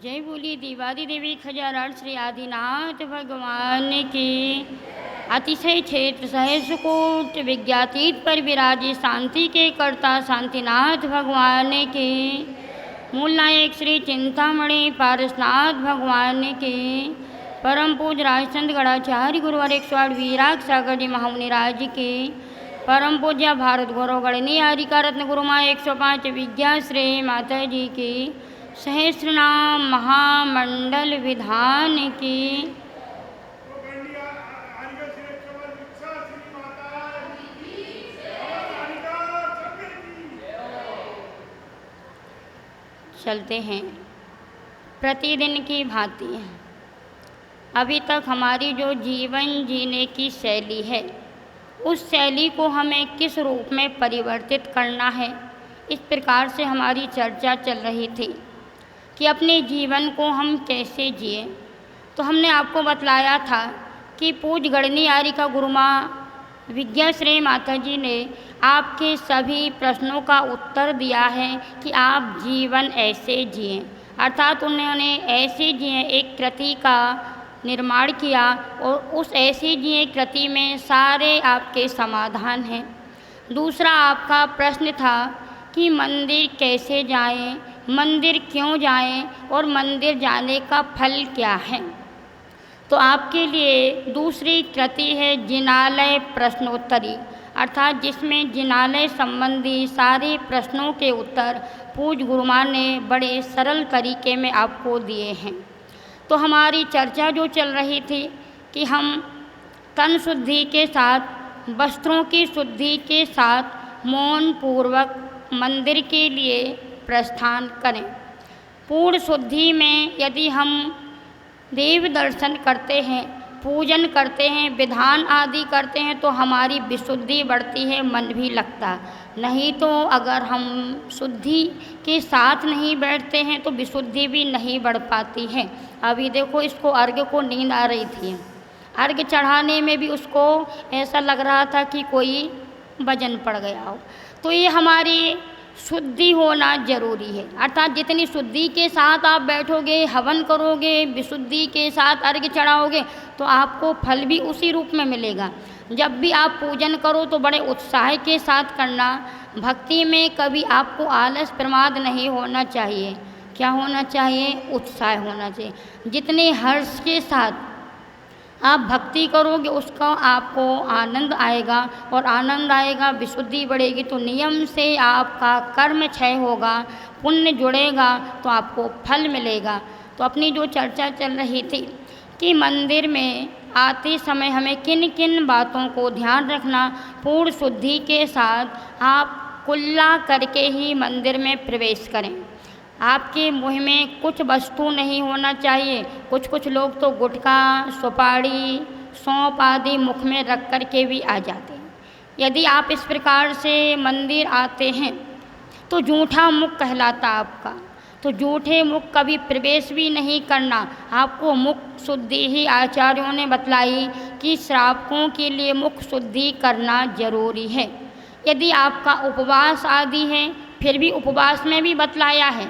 जय बोली देवादी देवी खजारार श्री आदिनाथ भगवान की। अतिशय क्षेत्र सहस्रकोट विज्ञातीत पर विराजे शांति के कर्ता शांतिनाथ भगवान के। मूल नायक श्री चिंतामणि पारसनाथ भगवान के। परम पूज राजचंद गणाचार्य गुरुवर 108 वीराग सागर जी महामुनिराज के। परम पूज्य भारत गौरव गणनी आरिका रत्न गुरुमा 105 विद्याश्रेय माता जी की सहस्रनाम महामंडल विधान की। चलते हैं प्रतिदिन की भांति। अभी तक हमारी जो जीवन जीने की शैली है, उस शैली को हमें किस रूप में परिवर्तित करना है, इस प्रकार से हमारी चर्चा चल रही थी कि अपने जीवन को हम कैसे जिए। तो हमने आपको बतलाया था कि पूज गणनी आरिका गुरुमा विद्याश्रेय माता जी ने आपके सभी प्रश्नों का उत्तर दिया है कि आप जीवन ऐसे जिए, अर्थात उन्होंने ऐसे जिए एक कृति का निर्माण किया और उस ऐसे जिए कृति में सारे आपके समाधान हैं। दूसरा आपका प्रश्न था कि मंदिर कैसे जाएं, मंदिर क्यों जाएं और मंदिर जाने का फल क्या है। तो आपके लिए दूसरी कृति है जिनालय प्रश्नोत्तरी, अर्थात जिसमें जिनालय संबंधी सारे प्रश्नों के उत्तर पूज गुरुमा ने बड़े सरल तरीके में आपको दिए हैं। तो हमारी चर्चा जो चल रही थी कि हम तन शुद्धि के साथ, वस्त्रों की शुद्धि के साथ मौन पूर्वक मंदिर के लिए प्रस्थान करें। पूर्ण शुद्धि में यदि हम देव दर्शन करते हैं, पूजन करते हैं, विधान आदि करते हैं तो हमारी विशुद्धि बढ़ती है, मन भी लगता। नहीं तो अगर हम शुद्धि के साथ नहीं बैठते हैं तो विशुद्धि भी नहीं बढ़ पाती है। अभी देखो, इसको अर्घ्य को नींद आ रही थी, अर्घ्य चढ़ाने में भी उसको ऐसा लग रहा था कि कोई वजन पड़ गया हो। तो ये हमारी शुद्धि होना जरूरी है, अर्थात जितनी शुद्धि के साथ आप बैठोगे, हवन करोगे, विशुद्धि के साथ अर्घ्य चढ़ाओगे तो आपको फल भी उसी रूप में मिलेगा। जब भी आप पूजन करो तो बड़े उत्साह के साथ करना। भक्ति में कभी आपको आलस प्रमाद नहीं होना चाहिए। क्या होना चाहिए? उत्साह होना चाहिए। जितने हर्ष के साथ आप भक्ति करोगे उसका आपको आनंद आएगा, और आनंद आएगा, विशुद्धि बढ़ेगी तो नियम से आपका कर्म क्षय होगा, पुण्य जुड़ेगा तो आपको फल मिलेगा। तो अपनी जो चर्चा चल रही थी कि मंदिर में आते समय हमें किन किन बातों को ध्यान रखना। पूर्ण शुद्धि के साथ आप कुल्ला करके ही मंदिर में प्रवेश करें। आपके मुँह में कुछ वस्तु नहीं होना चाहिए। कुछ लोग तो गुटखा, सुपारी, सौंफ आदि मुख में रख कर के भी आ जाते हैं। यदि आप इस प्रकार से मंदिर आते हैं तो जूठा मुख कहलाता आपका। तो जूठे मुख कभी प्रवेश भी नहीं करना। आपको मुख शुद्धि ही आचार्यों ने बतलाई कि श्रावकों के लिए मुख शुद्धि करना जरूरी है। यदि आपका उपवास आदि है फिर भी उपवास में भी बतलाया है,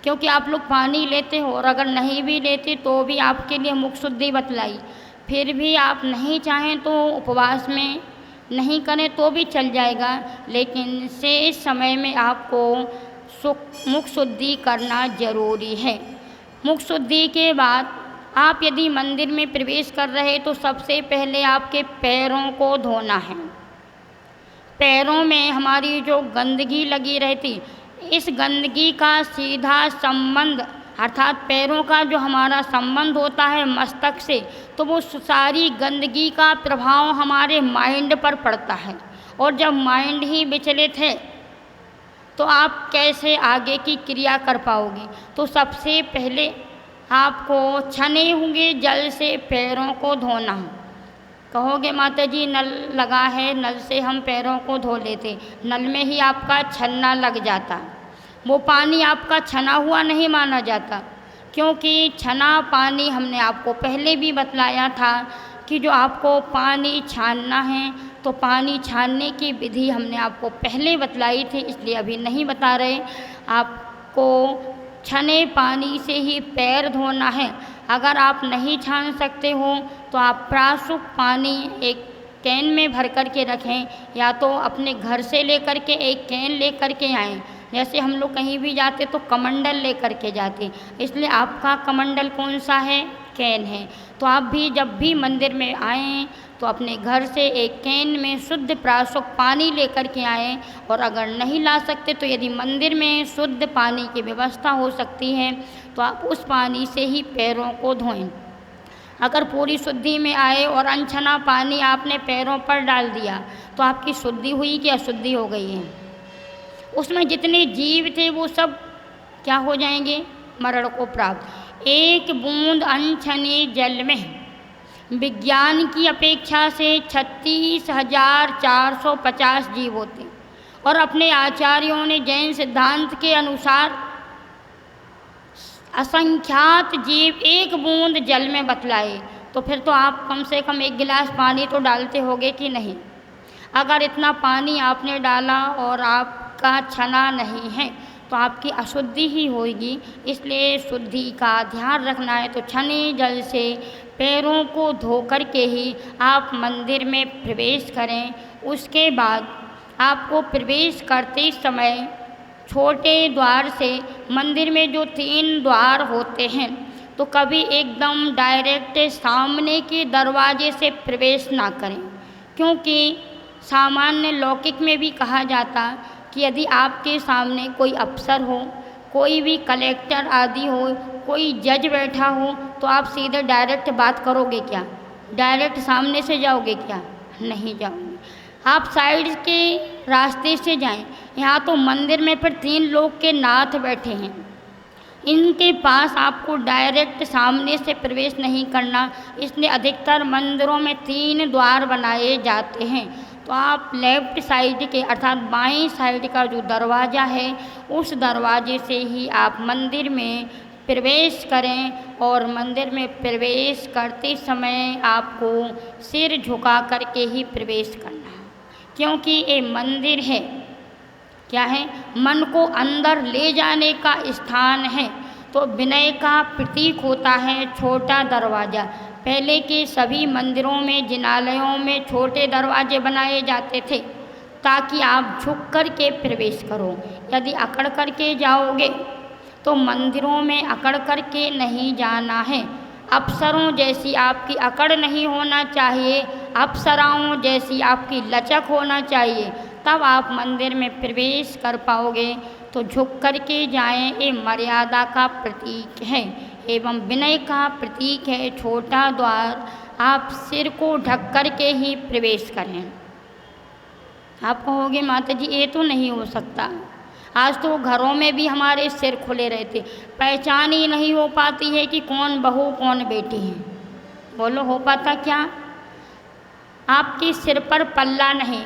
क्योंकि आप लोग पानी लेते हो और अगर नहीं भी लेते तो भी आपके लिए मुख शुद्धि बतलाई। फिर भी आप नहीं चाहें तो उपवास में नहीं करें तो भी चल जाएगा, लेकिन शेष समय में आपको मुख शुद्धि करना जरूरी है। मुख शुद्धि के बाद आप यदि मंदिर में प्रवेश कर रहे तो सबसे पहले आपके पैरों को धोना है। पैरों में हमारी जो गंदगी लगी रहती, इस गंदगी का सीधा संबंध, अर्थात पैरों का जो हमारा संबंध होता है मस्तक से, तो वो सारी गंदगी का प्रभाव हमारे माइंड पर पड़ता है। और जब माइंड ही विचलित है तो आप कैसे आगे की क्रिया कर पाओगे। तो सबसे पहले आपको छने हुए जल से पैरों को धोना। कहोगे माता जी नल लगा है, नल से हम पैरों को धो लेते। नल में ही आपका छन्ना लग जाता, वो पानी आपका छना हुआ नहीं माना जाता, क्योंकि छना पानी हमने आपको पहले भी बतलाया था कि जो आपको पानी छानना है तो पानी छानने की विधि हमने आपको पहले बतलाई थी, इसलिए अभी नहीं बता रहे। आपको छने पानी से ही पैर धोना है। अगर आप नहीं छान सकते हो तो आप प्राशुक पानी एक कैन में भर कर के रखें, या तो अपने घर से लेकर के एक कैन लेकर के आएँ। जैसे हम लोग कहीं भी जाते तो कमंडल लेकर के जाते, इसलिए आपका कमंडल कौन सा है? कैन है। तो आप भी जब भी मंदिर में आएँ तो अपने घर से एक कैन में शुद्ध प्राशुक पानी लेकर के आएँ, और अगर नहीं ला सकते तो यदि मंदिर में शुद्ध पानी की व्यवस्था हो सकती है तो आप उस पानी से ही पैरों को धोएं। अगर पूरी शुद्धि में आए और अनछना पानी आपने पैरों पर डाल दिया तो आपकी शुद्धि हुई कि अशुद्धि हो गई है? उसमें जितने जीव थे वो सब क्या हो जाएंगे? मरण को प्राप्त। एक बूंद अनछने जल में विज्ञान की अपेक्षा से 36,450 जीव होते, और अपने आचार्यों ने जैन सिद्धांत के अनुसार असंख्यात जीव एक बूंद जल में बतलाए। तो फिर तो आप कम से कम एक गिलास पानी तो डालते होंगे कि नहीं? अगर इतना पानी आपने डाला और आपका छना नहीं है तो आपकी अशुद्धि ही होगी। इसलिए शुद्धि का ध्यान रखना है। तो छने जल से पैरों को धो कर के ही आप मंदिर में प्रवेश करें। उसके बाद आपको प्रवेश करते समय छोटे द्वार से, मंदिर में जो 3 द्वार होते हैं, तो कभी एकदम डायरेक्ट सामने के दरवाजे से प्रवेश ना करें, क्योंकि सामान्य लौकिक में भी कहा जाता कि यदि आपके सामने कोई अफसर हो, कोई भी कलेक्टर आदि हो, कोई जज बैठा हो, तो आप सीधे डायरेक्ट बात करोगे क्या? डायरेक्ट सामने से जाओगे क्या? नहीं जाओगे। आप साइड के रास्ते से जाएं। यहाँ तो मंदिर में फिर 3 लोग के नाथ बैठे हैं, इनके पास आपको डायरेक्ट सामने से प्रवेश नहीं करना। इसलिए अधिकतर मंदिरों में 3 द्वार बनाए जाते हैं। तो आप लेफ्ट साइड के अर्थात बाएं साइड का जो दरवाज़ा है उस दरवाजे से ही आप मंदिर में प्रवेश करें, और मंदिर में प्रवेश करते समय आपको सिर झुका करके ही प्रवेश करना है, क्योंकि ये मंदिर है, क्या है? मन को अंदर ले जाने का स्थान है। तो विनय का प्रतीक होता है छोटा दरवाज़ा। पहले के सभी मंदिरों में, जिनालयों में छोटे दरवाजे बनाए जाते थे ताकि आप झुक कर के प्रवेश करो। यदि अकड़ कर के जाओगे तो मंदिरों में अकड़ कर के नहीं जाना है। अप्सरों जैसी आपकी अकड़ नहीं होना चाहिए, अप्सराओं जैसी आपकी लचक होना चाहिए, तब आप मंदिर में प्रवेश कर पाओगे। तो झुक कर के जाएं, ये मर्यादा का प्रतीक है एवं विनय का प्रतीक है। छोटा द्वार, आप सिर को ढक कर के ही प्रवेश करें। आप कहोगे माता जी ये तो नहीं हो सकता, आज तो घरों में भी हमारे सिर खुले रहते, पहचान ही नहीं हो पाती है कि कौन बहू कौन बेटी है। बोलो हो पाता क्या? आपके सिर पर पल्ला नहीं,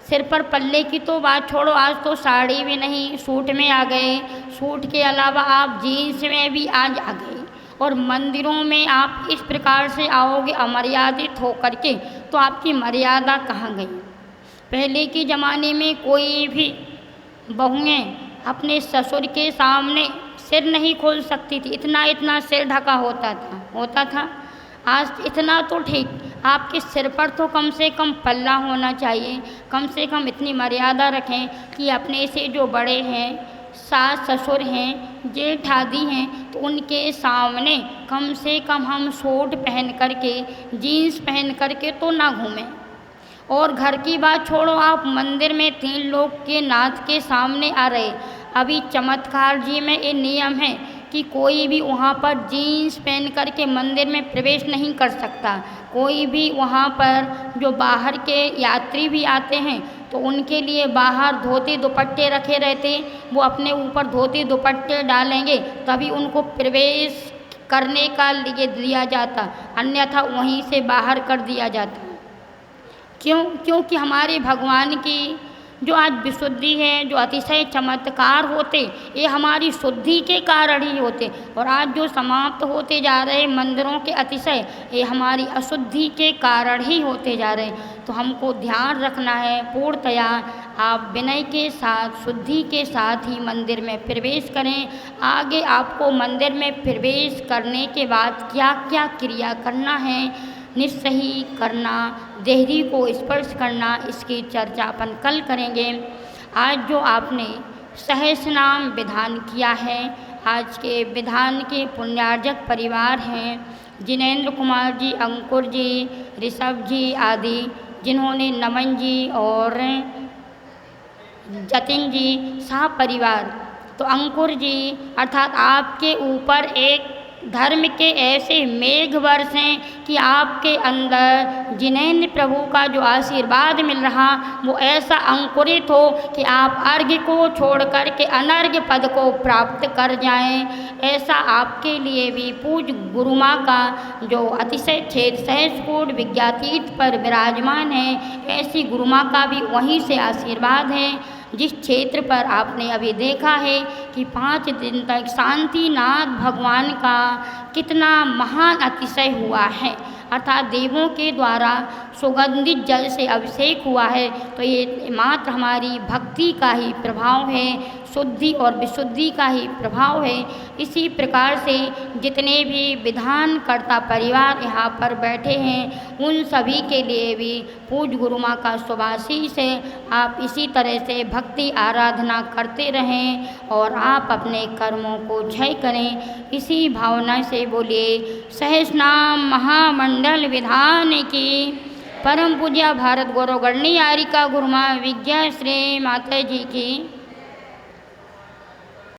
सिर पर पल्ले की तो बात छोड़ो, आज तो साड़ी भी नहीं, सूट में आ गए, सूट के अलावा आप जीन्स में भी आज आ गए, और मंदिरों में आप इस प्रकार से आओगे अमर्यादित होकर के, तो आपकी मर्यादा कहाँ गई? पहले के ज़माने में कोई भी बहुएँ अपने ससुर के सामने सिर नहीं खोल सकती थी, इतना इतना सिर ढका होता था। आज इतना तो ठीक, आपके सिर पर तो कम से कम पल्ला होना चाहिए। कम से कम इतनी मर्यादा रखें कि अपने से जो बड़े हैं, सास ससुर हैं, जेठ आदि हैं, तो उनके सामने कम से कम हम सूट पहन करके, जीन्स पहन करके तो ना घूमें। और घर की बात छोड़ो, आप मंदिर में 3 लोग के नाथ के सामने आ रहे, अभी चमत्कार जी में ये नियम है कि कोई भी वहाँ पर जीन्स पहन करके मंदिर में प्रवेश नहीं कर सकता। कोई भी वहाँ पर जो बाहर के यात्री भी आते हैं तो उनके लिए बाहर धोती दुपट्टे रखे रहते, वो अपने ऊपर धोती दुपट्टे डालेंगे तभी उनको प्रवेश करने का लिए दिया जाता, अन्यथा वहीं से बाहर कर दिया जाता। क्योंकि हमारे भगवान की जो आज विशुद्धि है, जो अतिशय चमत्कार होते, ये हमारी शुद्धि के कारण ही होते, और आज जो समाप्त होते जा रहे मंदिरों के अतिशय, ये हमारी अशुद्धि के कारण ही होते जा रहे। तो हमको ध्यान रखना है, पूर्णतया आप विनय के साथ, शुद्धि के साथ ही मंदिर में प्रवेश करें। आगे आपको मंदिर में प्रवेश करने के बाद क्या क्या क्रिया करना है, निस्सही करना, देहरी को स्पर्श करना, इसकी चर्चा अपन कल करेंगे। आज जो आपने सहस्रनाम विधान किया है, आज के विधान के पुण्यार्जक परिवार हैं जिनेंद्र कुमार जी, अंकुर जी, ऋषभ जी आदि, जिन्होंने नमन जी और जतिन जी शाह परिवार। तो अंकुर जी अर्थात आपके ऊपर एक धर्म के ऐसे मेघ वर्ष हैं कि आपके अंदर जिनेंद्र प्रभु का जो आशीर्वाद मिल रहा वो ऐसा अंकुरित हो कि आप अर्घ्य को छोड़ कर के अनर्घ्य पद को प्राप्त कर जाएं। ऐसा आपके लिए भी पूज्य गुरु माँ का जो अतिशय क्षेत्र सहस्रकोट विज्ञातीत पर विराजमान है, ऐसी गुरु माँ का भी वहीं से आशीर्वाद है। जिस क्षेत्र पर आपने अभी देखा है कि 5 दिन तक शांतिनाथ भगवान का कितना महान अतिशय हुआ है, अर्थात देवों के द्वारा सुगंधित जल से अभिषेक हुआ है, तो ये मात्र हमारी भक्ति का ही प्रभाव है, शुद्धि और विशुद्धि का ही प्रभाव है। इसी प्रकार से जितने भी विधानकर्ता परिवार यहाँ पर बैठे हैं उन सभी के लिए भी पूज्य गुरु माँ का शुभाशीष है। आप इसी तरह से भक्ति आराधना करते रहें और आप अपने कर्मों को क्षय करें। इसी भावना से बोलिए सहस्रनाम महामंडल विधान की। परम पूज्य भारत गौरव गणनी आरिका गुरु माँ विद्या श्री माता जी की।